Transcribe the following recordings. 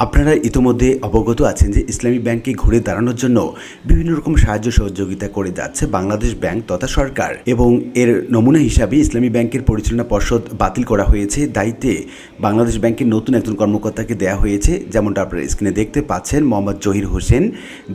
আপনারা ইতিমধ্যে অবগত আছেন যে ইসলামী ব্যাংকে ঘুরে দাঁড়ানোর জন্য বিভিন্ন রকম সাহায্য সহযোগিতা করে যাচ্ছে বাংলাদেশ ব্যাংক তথা সরকার, এবং এর নমুনা হিসাবে ইসলামী ব্যাংকের পরিচালনা পর্ষদ বাতিল করা হয়েছে। দায়িত্বে বাংলাদেশ ব্যাংকের নতুন একজন কর্মকর্তাকে দেওয়া হয়েছে, যেমনটা আপনারা স্ক্রিনে দেখতে পাচ্ছেন। মোহাম্মদ জহির হোসেন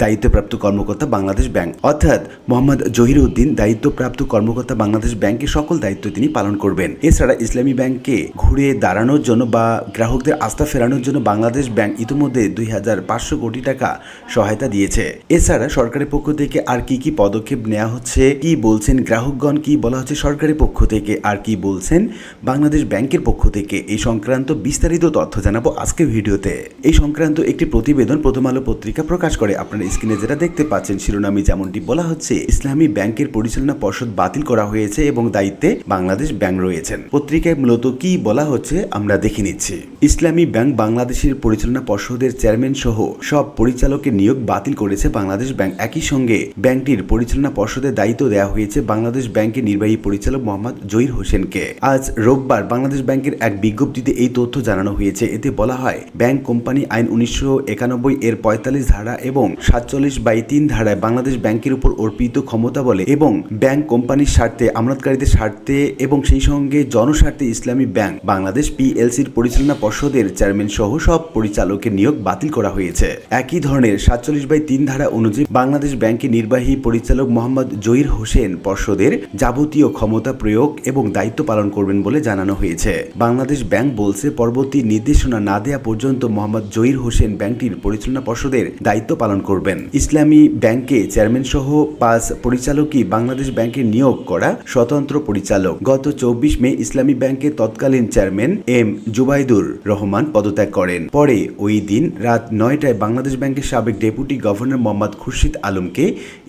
দায়িত্বপ্রাপ্ত কর্মকর্তা বাংলাদেশ ব্যাংক, অর্থাৎ মোহাম্মদ জহির উদ্দিন দায়িত্বপ্রাপ্ত কর্মকর্তা বাংলাদেশ ব্যাংকের সকল দায়িত্ব তিনি পালন করবেন। এছাড়া ইসলামী ব্যাংকে ঘুরে দাঁড়ানোর জন্য বা গ্রাহকদের আস্থা ফেরানোর জন্য বাংলাদেশ ব্যাংক ইতিমধ্যে 2500 কোটি টাকা সহায়তা দিয়েছে। এছাড়া সরকারের পক্ষ থেকে আর কি পদক্ষেপ নেওয়া হচ্ছে, কি বলছেন গ্রাহকগণ, কি বলা হচ্ছে সরকারের পক্ষ থেকে, আর কি বলছেন বাংলাদেশ ব্যাংকের পক্ষ থেকে, এই সংক্রান্ত বিস্তারিত তথ্য জানাবো আজকের ভিডিওতে। এই সংক্রান্ত একটি প্রতিবেদন প্রথম আলো পত্রিকা প্রকাশ করে। আপনারা স্ক্রিনে যেটা দেখতে পাচ্ছেন শিরোনামে যেমনটি বলা হচ্ছে, ইসলামী ব্যাংকের পরিচালনা পর্ষদ বাতিল করা হয়েছে এবং দায়িত্বে বাংলাদেশ ব্যাংক রয়েছেন। পত্রিকায় মূলত কি বলা হচ্ছে আমরা দেখে নিচ্ছি। ইসলামী ব্যাংক বাংলাদেশের পরিচালনা পর্ষদের চেয়ারম্যান সহ সব পরিচালকের নিয়োগ বাতিল করেছে বাংলাদেশ ব্যাংক। একই সঙ্গে ব্যাংকটির পরিচালনা পর্ষদের দায়িত্ব দেওয়া হয়েছে বাংলাদেশ ব্যাংকের নির্বাহী পরিচালক মোহাম্মদ জহির হোসেনকে। আজ রোববার বাংলাদেশ ব্যাংকের এক বিজ্ঞপ্তিতে এই তথ্য জানানো হয়েছে। এতে বলা হয়, ব্যাংক কোম্পানি আইন 1991 এর 45 ধারা এবং 47/3 ধারায় বাংলাদেশ ব্যাংকের উপর অর্পিত ক্ষমতা বলে এবং ব্যাংক কোম্পানির স্বার্থে, আমানতকারীদের স্বার্থে এবং সেই সঙ্গে জনস্বার্থে ইসলামী ব্যাংক বাংলাদেশ পিএলসির পরিচালনা পর্ষদের চেয়ারম্যান সহ সব পরিচালকের নিয়োগ বাতিল করা হয়েছে। একই ধরনের 47/3 ধারা অনুযায়ী বাংলাদেশ ব্যাংকের নির্বাহী পরিচালক মোহাম্মদ জহির হোসেন পর্ষদের যাবতীয় ক্ষমতা প্রয়োগ এবং দায়িত্ব পালন করবেন বলে জানানো হয়েছে। বাংলাদেশ ব্যাংক বলছে, পরবর্তী নির্দেশনা না দেওয়া পর্যন্ত মোহাম্মদ জহির হোসেন ব্যাংকটির পরিচালনা পর্ষদের দায়িত্ব পালন করবেন। ইসলামী ব্যাংকে চেয়ারম্যান সহ 5 পরিচালকই বাংলাদেশ ব্যাংকের নিয়োগ করা স্বতন্ত্র পরিচালক। গত 24 মে ইসলামী ব্যাংকের তৎকালীন চেয়ারম্যান এম জুবাইদুর রহমান পদত্যাগ করেন। পরে ওই দিন রাত 9টায় বাংলাদেশ ব্যাংকের সাবেক ডেপুটি গভর্নর মোহাম্মদ খুরশিদ আলমকে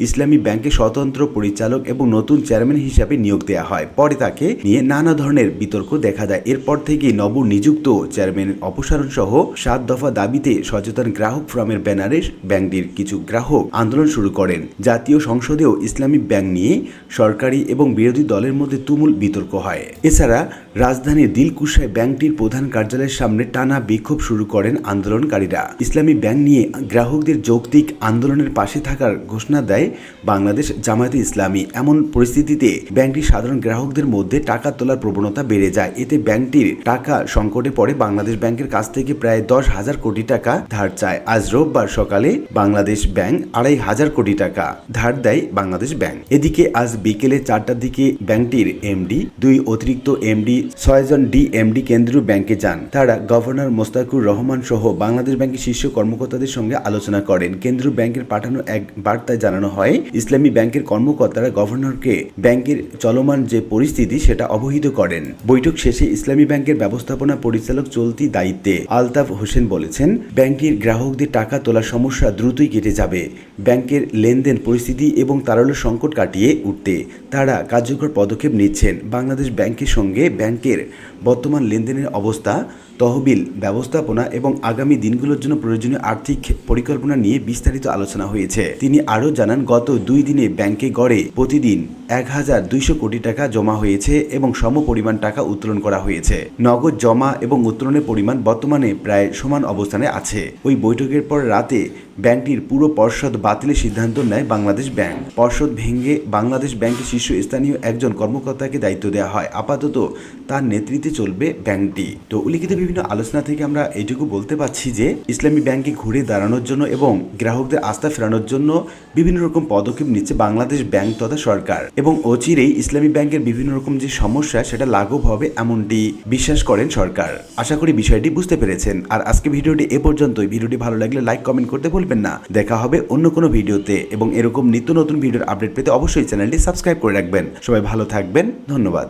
ইসলামী ব্যাংকের স্বতন্ত্র পরিচালক এবং নতুন চেয়ারম্যান হিসাবে নিয়োগ দেওয়া হয়। পরে তাকে নিয়ে নানা ধরনের বিতর্ক দেখা দেয়। এরপর থেকেই নবনিযুক্ত চেয়ারম্যানের অপসারণ সহ 7 দফা দাবিতে সচেতন গ্রাহক ফোরামের ব্যানারে ব্যাংকটির কিছু গ্রাহক আন্দোলন শুরু করেন। জাতীয় সংসদেও ইসলামী ব্যাংক নিয়ে সরকারি এবং বিরোধী দলের মধ্যে তুমুল বিতর্ক হয়। এছাড়া রাজধানীর দিলকুশায় ব্যাংকটির প্রধান কার্যালয়ের সামনে টানা বিক্ষোভ শুরু করেন আন্দোলনকারীরা। ইসলামী ব্যাংক নিয়ে গ্রাহকদের যৌক্তিক আন্দোলনের পাশে থাকার ঘোষণা দেয় বাংলাদেশ জামায়াতে ইসলামী। এমন পরিস্থিতিতে ব্যাংকটির সাধারণ গ্রাহকদের মধ্যে টাকা তোলার প্রবণতা বেড়ে যায়। এতে ব্যাংকটির টাকা সংকটে পড়ে বাংলাদেশ ব্যাংকের কাছ থেকে প্রায় 10,000 কোটি টাকা ধার চায়। আজ রোববার সকালে বাংলাদেশ ব্যাংক 2,500 কোটি টাকা ধার দেয় বাংলাদেশ ব্যাংক। এদিকে আজ বিকেলে 4টার দিকে ব্যাংকটির এমডি, 2 অতিরিক্ত এমডি, 6 জন ডিএমডি কেন্দ্রীয় ব্যাংকে যান। তারা গভর্নর মোস্তাকুর রহমান সহ বাংলাদেশ ব্যাংকের শীর্ষ কর্মকর্তাদের সঙ্গে আলোচনা করেন। কেন্দ্রীয় ব্যাংকের পাঠানো এক বার্তায় জানানো হয়, ইসলামী ব্যাংকের কর্মকর্তারা গভর্নরকে ব্যাংকের চলমান যে পরিস্থিতি সেটা অবহিত করেন। বৈঠক শেষে ইসলামী ব্যাংকের ব্যবস্থাপনা পরিচালক চলতি দায়িত্বে আলতাফ হোসেন বলেছেন, ব্যাংকটির গ্রাহকদের টাকা তোলার সমস্যা দ্রুতই কেটে যাবে। ব্যাংকের লেনদেন পরিস্থিতি এবং তারল্য সংকট কাটিয়ে উঠতে তারা কার্যকর পদক্ষেপ নিচ্ছেন। বাংলাদেশ ব্যাংকের সঙ্গে ব্যাংকের বর্তমান লেনদেনের অবস্থা, তহবিল ব্যবস্থাপনা এবং আগামী দিনগুলোর জন্য প্রয়োজনীয় আর্থিক পরিকল্পনা নিয়ে বিস্তারিত আলোচনা হয়েছে। তিনি আরও জানান, গত 2 দিনে ব্যাংকে গড়ে প্রতিদিন 1,200 কোটি টাকা জমা হয়েছে এবং সম পরিমাণ টাকা উত্তোলন করা হয়েছে। নগদ জমা এবং উত্তোলনের পরিমাণ বর্তমানে প্রায় সমান অবস্থানে আছে। ওই বৈঠকের পর রাতে ব্যাংকটির পুরো পর্ষদ বাতিলের সিদ্ধান্ত নেয় বাংলাদেশ ব্যাংক। পর্ষদ ভেঙে বাংলাদেশ ব্যাংকের শীর্ষস্থানীয় একজন কর্মকর্তাকে দায়িত্ব দেওয়া হয়। আপাতত তার নেতৃত্বে চলবে ব্যাংকটি। তো উল্লিখিত বিভিন্ন আলোচনা থেকে আমরা এইটুকু বলতে পারছি যে ইসলামী ব্যাংকে ঘুরে দাঁড়ানোর জন্য এবং গ্রাহকদের আস্থা ফেরানোর জন্য বিভিন্ন রকম পদক্ষেপ নিচ্ছে বাংলাদেশ ব্যাংক তথা সরকার, এবং অচিরেই ইসলামী ব্যাংকের বিভিন্ন রকম যে সমস্যা সেটা লাঘব হবে এমনটি বিশ্বাস করেন সরকার। আশা করি বিষয়টি বুঝতে পেরেছেন। আর আজকে ভিডিওটি এ পর্যন্তই। ভিডিওটি ভালো লাগলে লাইক কমেন্ট করতে ভুলবেন না। দেখা হবে অন্য কোনো ভিডিওতে, এবং এরকম নিত্য নতুন ভিডিওর আপডেট পেতে অবশ্যই চ্যানেলটি সাবস্ক্রাইব করে রাখবেন। সবাই ভালো থাকবেন, ধন্যবাদ।